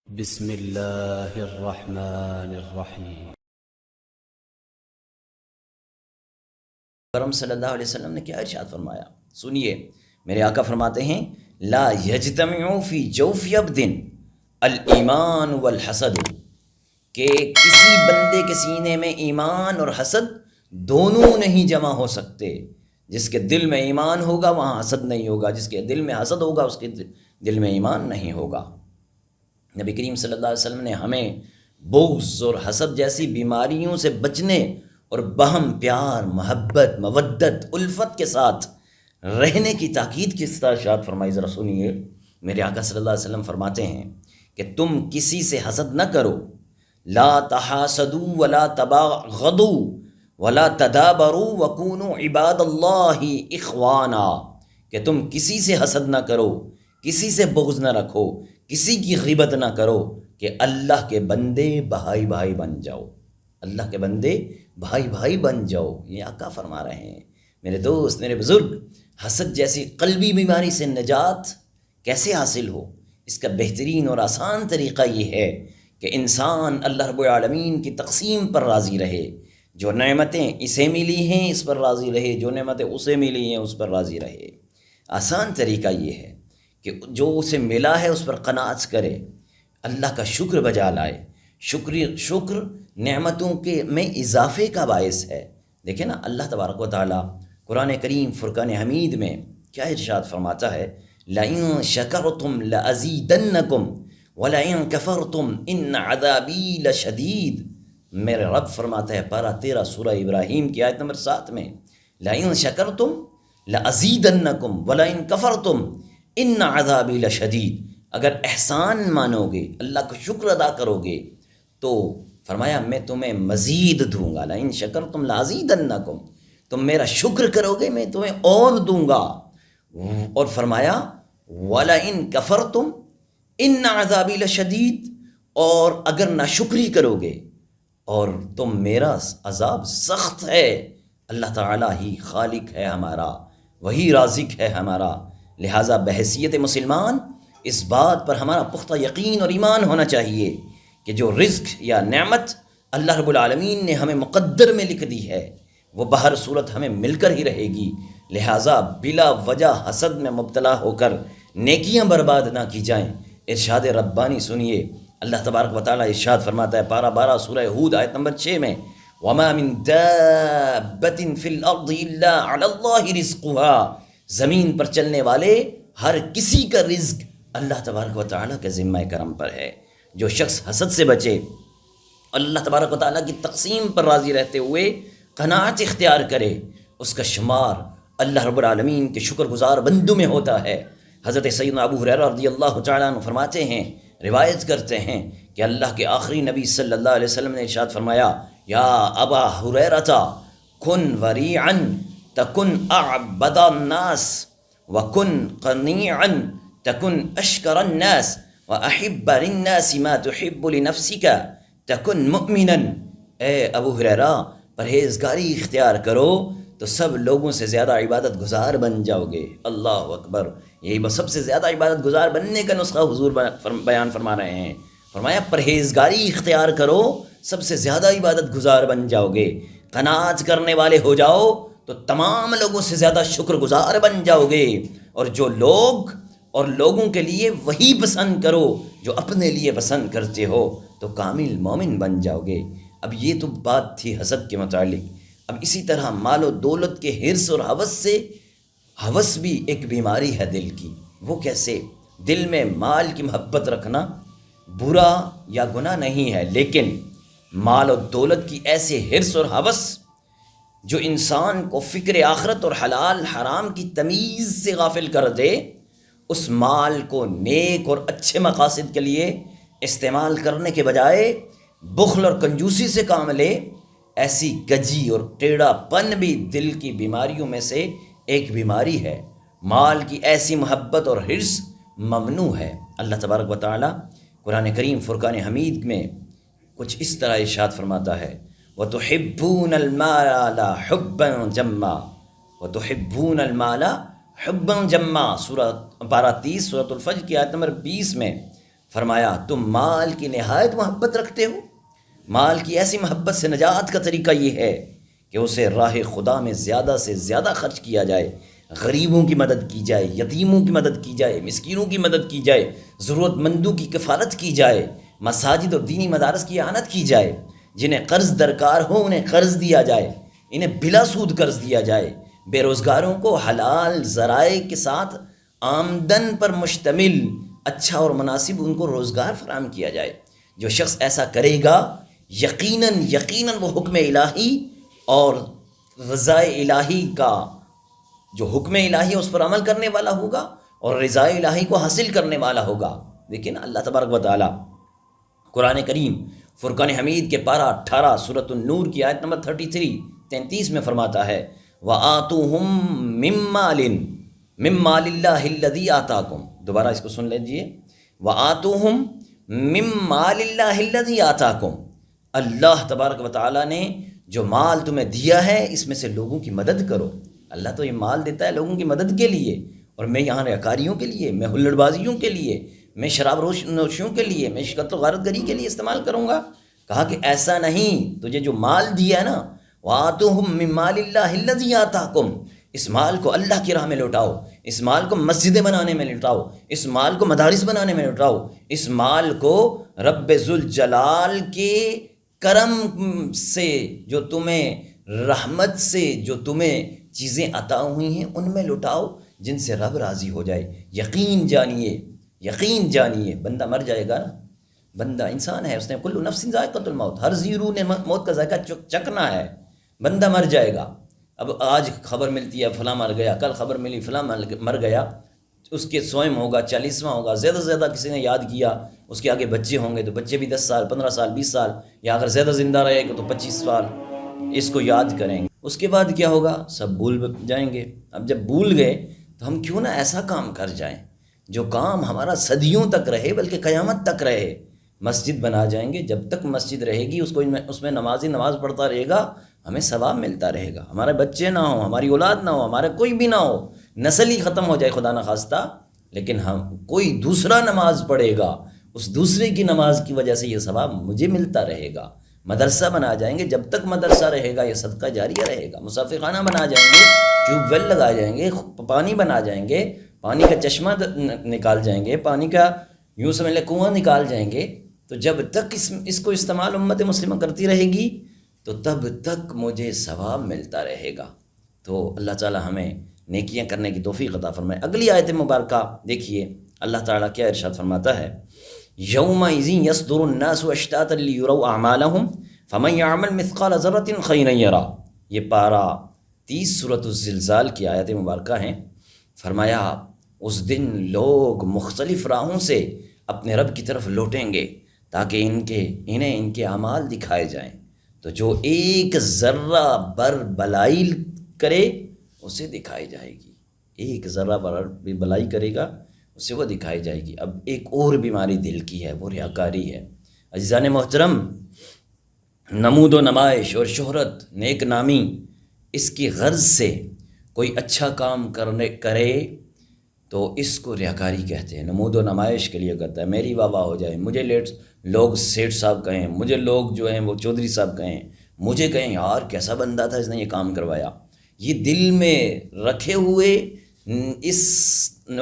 بسم اللہ الرحمن الرحیم۔ کرم صلی اللہ علیہ وسلم نے کیا ارشاد فرمایا؟ سنیے، میرے آقا فرماتے ہیں لا یجتمع فی جوف عبد الایمان والحسد، کہ کسی بندے کے سینے میں ایمان اور حسد دونوں نہیں جمع ہو سکتے۔ جس کے دل میں ایمان ہوگا وہاں حسد نہیں ہوگا، جس کے دل میں حسد ہوگا اس کے دل میں ایمان نہیں ہوگا۔ نبی کریم صلی اللہ علیہ وسلم نے ہمیں بغض اور حسد جیسی بیماریوں سے بچنے اور باہم پیار، محبت، مودت، الفت کے ساتھ رہنے کی تاکید کس طرح ارشاد فرمائی، ذرا سنیے۔ میرے آقا صلی اللہ علیہ وسلم فرماتے ہیں کہ تم کسی سے حسد نہ کرو، لا تحاسدوا ولا تباغضوا ولا تدابروا وکونوا عباد اللہ اخوانا، کہ تم کسی سے حسد نہ کرو، کسی سے بغض نہ رکھو، کسی کی غیبت نہ کرو، کہ اللہ کے بندے بھائی بھائی بن جاؤ، اللہ کے بندے بھائی بھائی بن جاؤ۔ یہ آقا فرما رہے ہیں۔ میرے دوست، میرے بزرگ، حسد جیسی قلبی بیماری سے نجات کیسے حاصل ہو؟ اس کا بہترین اور آسان طریقہ یہ ہے کہ انسان اللہ رب العالمین کی تقسیم پر راضی رہے، جو نعمتیں اسے ملی ہیں اس پر راضی رہے، جو نعمتیں اسے ملی ہیں اس پر راضی رہے۔ آسان طریقہ یہ ہے کہ جو اسے ملا ہے اس پر قناعت کرے، اللہ کا شکر بجا لائے۔ شکر نعمتوں کے میں اضافے کا باعث ہے۔ دیکھیں نا، اللہ تبارک و تعالیٰ قرآن کریم فرقان حمید میں کیا ارشاد فرماتا ہے، لَإِن شَكَرْتُمْ لَأَزِيدَنَّكُمْ وَلَئِن كَفَرْتُمْ إِنَّ عَذَابِي لَشَدِيدٌ۔ میرے رب فرماتا ہے پارہ 13 سورہ ابراہیم کی آیت نمبر 7 میں، لَإِن شَكَرْتُمْ لَأَزِيدَنَّكُمْ وَلَئِن كَفَرْتُمْ إِنَّ عَذَابِي لَشَدِيدٌ۔ اگر احسان مانو گے، اللہ کا شکر ادا کرو گے، تو فرمایا میں تمہیں مزید دوں گا۔ لَإِن شَكَرْتُمْ لَأَزِيدَنَّكُمْ، تم میرا شکر کرو گے میں تمہیں اور دوں گا۔ اور فرمایا وَلَئِن كَفَرْتُمْ إِنَّ عَذَابِي لَشَدِيدٌ، اور اگر ناشکری کرو گے اور تم، میرا عذاب سخت ہے۔ اللہ تعالیٰ ہی خالق ہے ہمارا، وہی رازق ہے ہمارا۔ لہٰذا بحیثیت مسلمان اس بات پر ہمارا پختہ یقین اور ایمان ہونا چاہیے کہ جو رزق یا نعمت اللہ رب العالمین نے ہمیں مقدر میں لکھ دی ہے وہ بہر صورت ہمیں مل کر ہی رہے گی۔ لہٰذا بلا وجہ حسد میں مبتلا ہو کر نیکیاں برباد نہ کی جائیں۔ ارشاد ربانی سنیے، اللہ تبارک و تعالیٰ ارشاد فرماتا ہے پارہ 12 سورہ ہود آیت نمبر 6 میں، وَمَا مِن دَابَّةٍ فِي الْأَرْضِ إِلَّا عَلَى اللَّهِ رِزْقُهَا، زمین پر چلنے والے ہر کسی کا رزق اللہ تبارک و تعالیٰ کے ذمہ کرم پر ہے۔ جو شخص حسد سے بچے، اللہ تبارک و تعالیٰ کی تقسیم پر راضی رہتے ہوئے قناعت اختیار کرے، اس کا شمار اللہ رب العالمین کے شکر گزار بندوں میں ہوتا ہے۔ حضرت سیدنا ابو ہریرہ رضی اللہ تعالیٰ عنہ فرماتے ہیں، روایت کرتے ہیں کہ اللہ کے آخری نبی صلی اللہ علیہ وسلم نے ارشاد فرمایا، یا ابا ہریرہ کن وریعا تکن اعبد الناس وکن قنیعا تکن اشکر الناس واحب للناس ما تحب لنفسک تکن مؤمنا۔ اے ابو ہریرہ، پرہیزگاری اختیار کرو تو سب لوگوں سے زیادہ عبادت گزار بن جاؤ گے۔ اللہ اکبر، یہی سب سے زیادہ عبادت گزار بننے کا نسخہ حضور بیان فرما رہے ہیں۔ فرمایا پرہیزگاری اختیار کرو، سب سے زیادہ عبادت گزار بن جاؤ گے۔ قناعت کرنے والے ہو جاؤ تو تمام لوگوں سے زیادہ شکر گزار بن جاؤ گے، اور جو لوگ اور لوگوں کے لیے وہی پسند کرو جو اپنے لیے پسند کرتے ہو، تو کامل مومن بن جاؤ گے۔ اب یہ تو بات تھی حسد کے متعلق۔ اب اسی طرح مال و دولت کے حرص اور ہوس سے، ہوس بھی ایک بیماری ہے دل کی۔ وہ کیسے؟ دل میں مال کی محبت رکھنا برا یا گناہ نہیں ہے، لیکن مال و دولت کی ایسے حرص اور ہوس جو انسان کو فکر آخرت اور حلال حرام کی تمیز سے غافل کر دے، اس مال کو نیک اور اچھے مقاصد کے لیے استعمال کرنے کے بجائے بخل اور کنجوسی سے کام لے، ایسی گجی اور ٹیڑھا پن بھی دل کی بیماریوں میں سے ایک بیماری ہے۔ مال کی ایسی محبت اور حرص ممنوع ہے۔ اللہ تبارک و تعالیٰ قرآن کریم فرقان حمید میں کچھ اس طرح ارشاد فرماتا ہے، وَتُحِبُّونَ الْمَالَ حُبًّا جَمًّا، وَتُحِبُّونَ الْمَالَ حُبًّا جَمًّا، پارہ 30 سورۃ الفجر کی آیت نمبر 20 میں فرمایا تم مال کی نہایت محبت رکھتے ہو، مال کی ایسی محبت سے نجات کا طریقہ یہ ہے کہ اسے راہ خدا میں زیادہ سے زیادہ خرچ کیا جائے، غریبوں کی مدد کی جائے، یتیموں کی مدد کی جائے، مسکینوں کی مدد کی جائے، ضرورت مندوں کی کفالت کی جائے، مساجد اور دینی مدارس کی اعانت کی جائے، جنہیں قرض درکار ہو انہیں قرض دیا جائے، انہیں بلا سود قرض دیا جائے، بے روزگاروں کو حلال ذرائع کے ساتھ آمدن پر مشتمل اچھا اور مناسب ان کو روزگار فراہم کیا جائے۔ جو شخص ایسا کرے گا یقیناً وہ حکم الہی اور رضا الہی کا جو حکم الہی ہے اس پر عمل کرنے والا ہوگا اور رضا الہی کو حاصل کرنے والا ہوگا۔ لیکن اللہ تبارک و تعالی قرآن کریم فرقان حمید کے پارہ 18 سورۃ النور کی آیت نمبر 33 میں فرماتا ہے وَآتُوهُم مِّن مَّالِ اللَّهِ الَّذِي آتَاكُمْ۔ دوبارہ اس کو سن لیجئے، وَآتُوهُم مِّن مَّالِ اللَّهِ الَّذِي آتَاكُمْ، اللہ تبارک و تعالیٰ نے جو مال تمہیں دیا ہے اس میں سے لوگوں کی مدد کرو۔ اللہ تو یہ مال دیتا ہے لوگوں کی مدد کے لیے، اور میں یہاں ریاکاریوں کے لیے، میں ہلڑ بازیوں کے لیے، میں شراب نوشیوں کے لیے، میں شکت و غارت گری کے لیے استعمال کروں گا؟ کہا کہ ایسا نہیں، تجھے جو مال دیا ہے نا، وَآتُوهُم مِّن مَّالِ اللَّهِ الَّذِي آتَاكُمْ، اس مال کو اللہ کی راہ میں لوٹاؤ، اس مال کو مسجدیں بنانے میں لوٹاؤ، اس مال کو مدارس بنانے میں لوٹاؤ، اس مال کو رب ذوالجلال کے کرم سے جو تمہیں رحمت سے جو تمہیں چیزیں عطا ہوئی ہیں ان میں لوٹاؤ جن سے رب راضی ہو جائے۔ یقین جانیے بندہ مر جائے گا نا، بندہ انسان ہے، اس نے کل نفس ذائقۃ الموت، ہر ذی روح نے موت کا ذائقہ چکھنا ہے، بندہ مر جائے گا۔ اب آج خبر ملتی ہے فلاں مر گیا، کل خبر ملی فلاں مر گیا، اس کے 100واں ہوگا، 40واں ہوگا، زیادہ سے زیادہ کسی نے یاد کیا، اس کے آگے بچے ہوں گے تو بچے بھی 10 سال 15 سال 20 سال، یا اگر زیادہ زندہ رہے گا تو 25 سال اس کو یاد کریں گے۔ اس کے بعد کیا ہوگا؟ سب بھول جائیں گے۔ اب جب بھول گئے تو ہم کیوں نہ ایسا کام کر جائیں جو کام ہمارا صدیوں تک رہے، بلکہ قیامت تک رہے۔ مسجد بنا جائیں گے، جب تک مسجد رہے گی اس میں نمازی نماز پڑھتا رہے گا، ہمیں ثواب ملتا رہے گا۔ ہمارے بچے نہ ہوں، ہماری اولاد نہ ہو، ہمارے کوئی بھی نہ ہو، نسل ہی ختم ہو جائے خدا نخواستہ، لیکن ہم کوئی دوسرا نماز پڑھے گا، اس دوسرے کی نماز کی وجہ سے یہ ثواب مجھے ملتا رہے گا۔ مدرسہ بنا جائیں گے، جب تک مدرسہ رہے گا یہ صدقہ جاریہ رہے گا۔ مصافی خانہ بنا جائیں گے، ٹیوب ویل لگا جائیں گے، پانی بنا جائیں گے، پانی کا چشمہ نکال جائیں گے، پانی کا یوں سمجھ لیں کنواں نکال جائیں گے، تو جب تک اس کو استعمال امت مسلمہ کرتی رہے گی تو تب تک مجھے ثواب ملتا رہے گا۔ تو اللہ تعالی ہمیں نیکیاں کرنے کی توفیق عطا فرمائے۔ اگلی آیت مبارکہ دیکھیے اللہ تعالیٰ کیا ارشاد فرماتا ہے، یومئذ یصدر الناس اشتاتا لیروا اعمالهم فمن یعمل مثقال ذرۃ خیرا یرہ۔ یہ پارہ 30 سورۃ الزلزال کی آیت مبارکہ ہیں۔ فرمایا اس دن لوگ مختلف راہوں سے اپنے رب کی طرف لوٹیں گے تاکہ انہیں ان کے اعمال دکھائے جائیں، تو جو ایک ذرہ بر بلائی کرے اسے دکھائی جائے گی، ایک ذرہ بر بلائی کرے گا اسے وہ دکھائی جائے گی۔ اب ایک اور بیماری دل کی ہے، وہ ریاکاری ہے۔ عزیزان محترم، نمود و نمائش اور شہرت، نیک نامی، اس کی غرض سے کوئی اچھا کام کرے تو اس کو ریاکاری کہتے ہیں۔ نمود و نمائش کے لیے کرتا ہے، میری واہ واہ ہو جائے، مجھے لوگ سیٹھ صاحب کہیں، مجھے لوگ جو ہیں وہ چودھری صاحب کہیں، مجھے کہیں یار کیسا بندہ تھا اس نے یہ کام کروایا۔ یہ دل میں رکھے ہوئے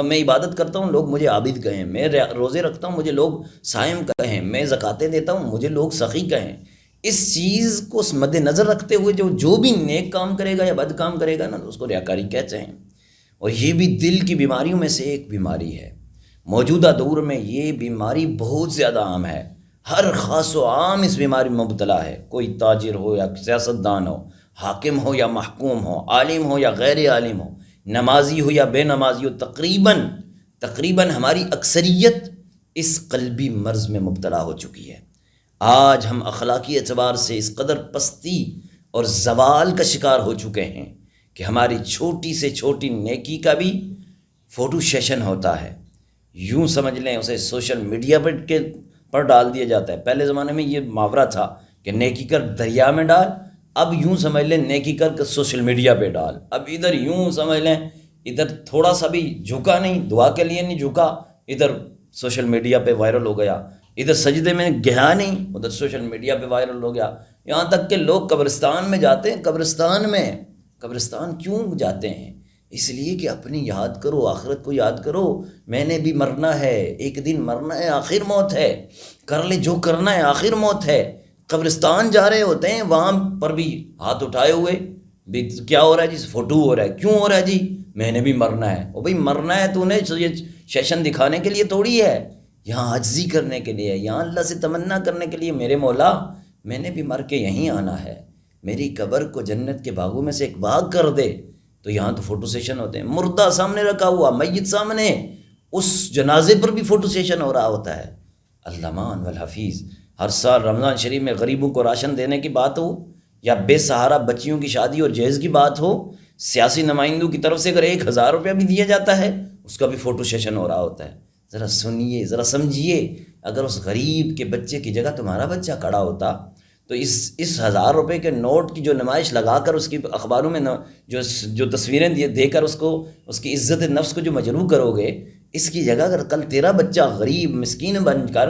میں عبادت کرتا ہوں لوگ مجھے عابد کہیں، میں روزے رکھتا ہوں مجھے لوگ صائم کہیں، میں زکاتیں دیتا ہوں مجھے لوگ سخی کہیں۔ اس چیز کو مد نظر رکھتے ہوئے جو بھی نیک کام کرے گا یا بد کام کرے گا نا تو اس کو ریاکاری کہتے ہیں، اور یہ بھی دل کی بیماریوں میں سے ایک بیماری ہے۔ موجودہ دور میں یہ بیماری بہت زیادہ عام ہے، ہر خاص و عام اس بیماری میں مبتلا ہے، کوئی تاجر ہو یا سیاستدان ہو، حاکم ہو یا محکوم ہو، عالم ہو یا غیر عالم ہو، نمازی ہو یا بے نمازی ہو، تقریباً ہماری اکثریت اس قلبی مرض میں مبتلا ہو چکی ہے۔ آج ہم اخلاقی اعتبار سے اس قدر پستی اور زوال کا شکار ہو چکے ہیں کہ ہماری چھوٹی سے چھوٹی نیکی کا بھی فوٹو سیشن ہوتا ہے، یوں سمجھ لیں اسے سوشل میڈیا پر ڈال دیا جاتا ہے۔ پہلے زمانے میں یہ محاورہ تھا کہ نیکی کر دریا میں ڈال، اب یوں سمجھ لیں نیکی کر سوشل میڈیا پہ ڈال۔ اب ادھر یوں سمجھ لیں ادھر تھوڑا سا بھی جھکا نہیں، دعا کے لیے نہیں جھکا، ادھر سوشل میڈیا پہ وائرل ہو گیا، ادھر سجدے میں گیا نہیں، ادھر سوشل میڈیا پہ وائرل ہو گیا، یہاں تک کہ لوگ قبرستان میں جاتے ہیں۔ قبرستان کیوں جاتے ہیں؟ اس لیے کہ اپنی یاد کرو، آخرت کو یاد کرو، میں نے بھی مرنا ہے، ایک دن مرنا ہے، آخر موت ہے، کر لے جو کرنا ہے، آخر موت ہے۔ قبرستان جا رہے ہوتے ہیں، وہاں پر بھی ہاتھ اٹھائے ہوئے بھی کیا ہو رہا ہے جی؟ فوٹو ہو رہا ہے، کیوں ہو رہا ہے جی؟ میں نے بھی مرنا ہے۔ او بھائی مرنا ہے تو نے یہ سیشن دکھانے کے لیے تھوڑی ہے، یہاں عجزی کرنے کے لیے، یہاں اللہ سے تمنا کرنے کے لیے، میرے مولا میں نے بھی مر کے یہیں آنا ہے، میری قبر کو جنت کے باغوں میں سے ایک باغ کر دے۔ تو یہاں تو فوٹو سیشن ہوتے ہیں، مردہ سامنے رکھا ہوا، میت سامنے، اس جنازے پر بھی فوٹو سیشن ہو رہا ہوتا ہے۔ المان والحفیظ، ہر سال رمضان شریف میں غریبوں کو راشن دینے کی بات ہو، یا بے سہارا بچیوں کی شادی اور جہیز کی بات ہو، سیاسی نمائندوں کی طرف سے اگر 1000 روپیہ بھی دیا جاتا ہے، اس کا بھی فوٹو سیشن ہو رہا ہوتا ہے۔ ذرا سنیے، ذرا سمجھیے، اگر اس غریب کے بچے کی جگہ تمہارا بچہ کھڑا ہوتا تو اس 1000 روپے کے نوٹ کی جو نمائش لگا کر اس کی اخباروں میں جو تصویریں دے کر اس کی عزت نفس کو جو مجروح کرو گے، اس کی جگہ اگر کل تیرا بچہ غریب مسکین بن کر،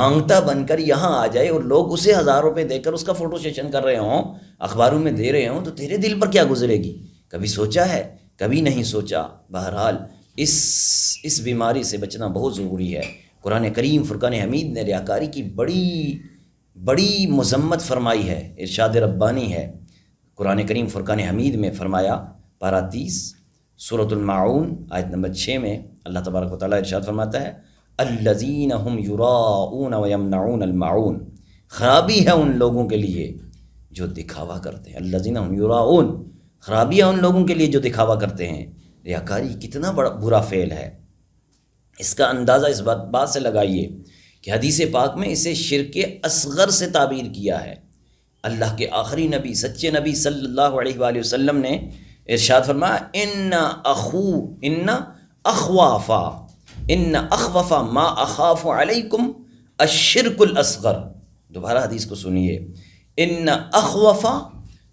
مانگتا بن کر یہاں آ جائے اور لوگ اسے 1000 روپے دے کر اس کا فوٹو سیشن کر رہے ہوں، اخباروں میں دے رہے ہوں، تو تیرے دل پر کیا گزرے گی؟ کبھی سوچا ہے؟ کبھی نہیں سوچا۔ بہرحال اس بیماری سے بچنا بہت ضروری ہے۔ قرآن کریم فرقان حمید نے ریاکاری کی بڑی مذمت فرمائی ہے، ارشاد ربانی ہے۔ قرآن کریم فرقان حمید میں فرمایا، پارہ 30 سورۃ الماعون آیت نمبر 6 میں اللہ تبارک و تعالیٰ ارشاد فرماتا ہے، الذین هم یراؤون ویمنعون الماعون، خرابی ہے ان لوگوں کے لیے جو دکھاوا کرتے ہیں۔ الذین هم یراؤون، خرابی ہے ان لوگوں کے لیے جو دکھاوا کرتے ہیں۔ ریاکاری کتنا بڑا برا فعل ہے، اس کا اندازہ اس بات سے لگائیے کہ حدیث پاک میں اسے شرک اصغر سے تعبیر کیا ہے۔ اللہ کے آخری نبی، سچے نبی صلی اللہ علیہ وآلہ وسلم نے ارشاد فرمایا، ان اخوف ما اخاف علیکم الشرک الاصغر۔ دوبارہ حدیث کو سنیے، ان اخوف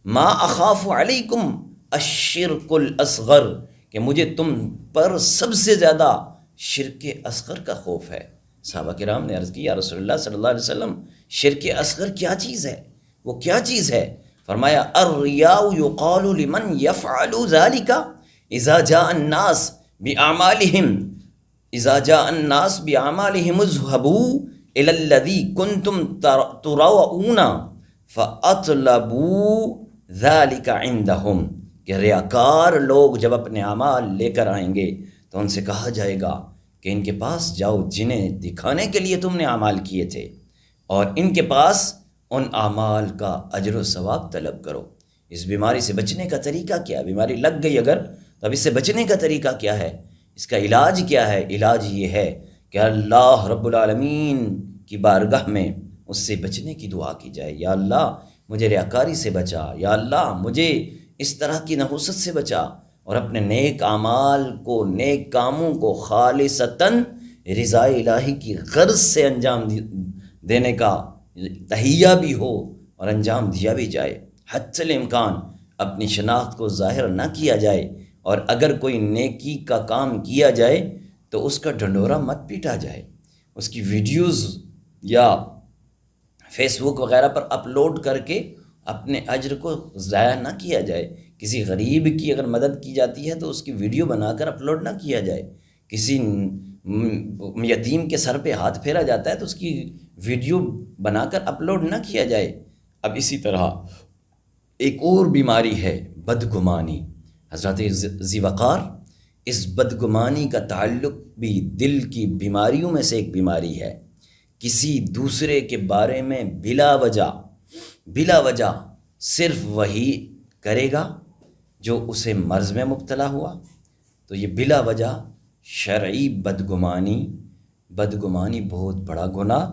ما اخاف علیکم الشرک الاصغر، کہ مجھے تم پر سب سے زیادہ شرک اصغر کا خوف ہے۔ صحابہ کرام نے عرض کی، یا رسول اللہ صلی اللہ علیہ وسلم، شرک اصغر کیا چیز ہے؟ وہ کیا چیز ہے؟ فرمایا، الریاء یقال لمن یفعل ذلک اذا جاء الناس باعمالهم اذهبوا الى الذی کنتم تراؤون فاطلبوا ذلک عندهم، کہ ریاکار لوگ جب اپنے اعمال لے کر آئیں گے تو ان سے کہا جائے گا کہ ان کے پاس جاؤ جنہیں دکھانے کے لیے تم نے اعمال کیے تھے، اور ان کے پاس ان اعمال کا اجر و ثواب طلب کرو۔ اس بیماری سے بچنے کا طریقہ کیا ہے؟ بیماری لگ گئی اگر، تو اب اس سے بچنے کا طریقہ کیا ہے؟ اس کا علاج کیا ہے؟ علاج یہ ہے کہ اللہ رب العالمین کی بارگاہ میں اس سے بچنے کی دعا کی جائے، یا اللہ مجھے ریاکاری سے بچا، یا اللہ مجھے اس طرح کی نحوست سے بچا، اور اپنے نیک اعمال کو، نیک کاموں کو خالصتاً رضا الہی کی غرض سے انجام دینے کا تہیہ بھی ہو اور انجام دیا بھی جائے۔ حتی الامکان اپنی شناخت کو ظاہر نہ کیا جائے، اور اگر کوئی نیکی کا کام کیا جائے تو اس کا ڈھنڈورا مت پیٹا جائے، اس کی ویڈیوز یا فیس بک وغیرہ پر اپلوڈ کر کے اپنے اجر کو ضائع نہ کیا جائے۔ کسی غریب کی اگر مدد کی جاتی ہے تو اس کی ویڈیو بنا کر اپلوڈ نہ کیا جائے، کسی یتیم کے سر پہ ہاتھ پھیرا جاتا ہے تو اس کی ویڈیو بنا کر اپلوڈ نہ کیا جائے۔ اب اسی طرح ایک اور بیماری ہے، بدگمانی۔ حضرت ذی وقار، اس بدگمانی کا تعلق بھی دل کی بیماریوں میں سے ایک بیماری ہے۔ کسی دوسرے کے بارے میں بلا وجہ صرف وہی کرے گا جو اسے مرض میں مبتلا ہوا، تو یہ بلا وجہ شرعی بدگمانی بہت بڑا گناہ،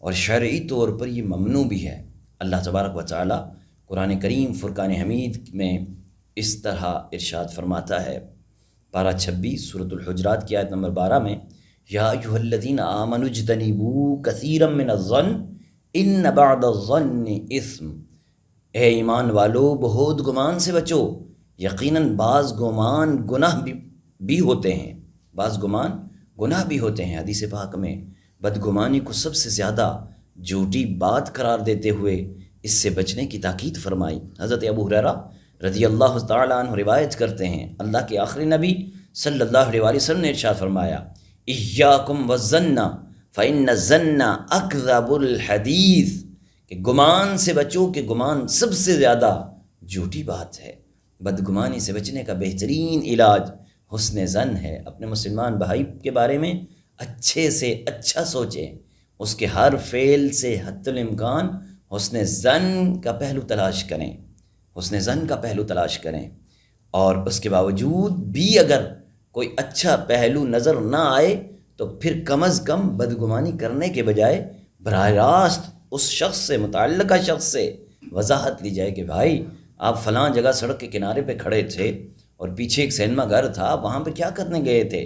اور شرعی طور پر یہ ممنوع بھی ہے۔ اللہ تبارک و تعالی قرآن کریم فرقان حمید میں اس طرح ارشاد فرماتا ہے، پارہ 26 سورۃ الحجرات کی آیت نمبر 12 میں، یا ایھا الذین آمنوا اجتنبوا کثیرا من الظن ان بعض الظن اثم، اے ایمان والو بہت گمان سے بچو، یقیناً بعض گمان گناہ بھی ہوتے ہیں، بعض گمان گناہ بھی ہوتے ہیں۔ حدیث پاک میں بدگمانی کو سب سے زیادہ جھوٹی بات قرار دیتے ہوئے اس سے بچنے کی تاکید فرمائی۔ حضرت ابو ہریرہ رضی اللہ تعالیٰ عنہ روایت کرتے ہیں، اللہ کے آخری نبی صلی اللہ علیہ وسلم نے ارشاد فرمایا، اِيَّاكُمْ وَالظَّنَّ فَإِنَّ الظَّنَّ أَكْذَبُ الْحَدِيثِ، کہ گمان سے بچو کہ گمان سب سے زیادہ جھوٹی بات ہے۔ بدگمانی سے بچنے کا بہترین علاج حسن ظن ہے۔ اپنے مسلمان بھائی کے بارے میں اچھے سے اچھا سوچیں، اس کے ہر فعل سے حتی الامکان حسن ظن کا پہلو تلاش کریں، حسن ظن کا پہلو تلاش کریں، اور اس کے باوجود بھی اگر کوئی اچھا پہلو نظر نہ آئے تو پھر کم از کم بدگمانی کرنے کے بجائے براہ راست اس شخص سے، متعلقہ شخص سے وضاحت لی جائے کہ بھائی آپ فلاں جگہ سڑک کے کنارے پہ کھڑے تھے اور پیچھے ایک سینما گھر تھا، وہاں پہ کیا کرنے گئے تھے؟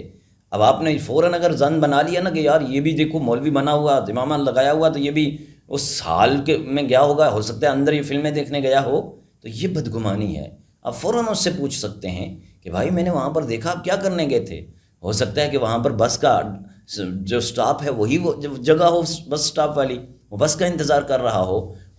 اب آپ نے فوراً اگر ظن بنا لیا نا کہ یار یہ بھی دیکھو مولوی بنا ہوا، امامہ لگایا ہوا، تو یہ بھی اس حال کے میں گیا ہوگا، ہو سکتا ہے اندر یہ فلمیں دیکھنے گیا ہو، تو یہ بدگمانی ہے۔ آپ فوراً اس سے پوچھ سکتے ہیں کہ بھائی میں نے وہاں پر دیکھا، آپ کیا کرنے گئے تھے؟ ہو سکتا ہے کہ وہاں پر بس کا جو سٹاپ ہے وہی وہ جگہ ہو، بس سٹاپ والی، وہ بس کا انتظار کر رہا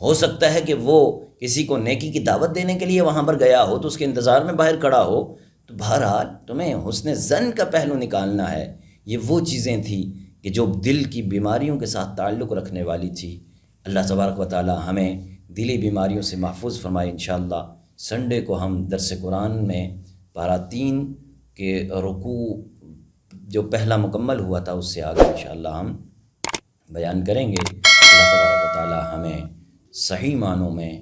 ہو سکتا ہے کہ وہ کسی کو نیکی کی دعوت دینے کے لیے وہاں پر گیا ہو تو اس کے انتظار میں باہر کھڑا ہو۔ تو بہرحال تمہیں حسن ظن کا پہلو نکالنا ہے۔ یہ وہ چیزیں تھیں کہ جو دل کی بیماریوں کے ساتھ تعلق رکھنے والی تھی۔ اللہ تبارک و تعالی ہمیں دلی بیماریوں سے محفوظ فرمائے۔ انشاءاللہ سنڈے کو ہم درس قرآن میں پارہ 3 کے رکوع جو پہلا مکمل ہوا تھا اس سے آگے انشاءاللہ ہم بیان کریں گے۔ اللہ تبارک و تعالی ہمیں صحیح معنوں میں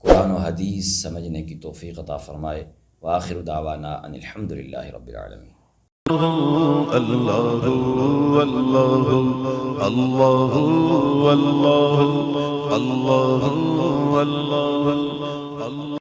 قرآن و حدیث سمجھنے کی توفیق عطا فرمائے۔ وآخر دعوانا ان الحمدللہ رب العالمین۔ اللہ اللہ اللہ اللہ اللہ اللہ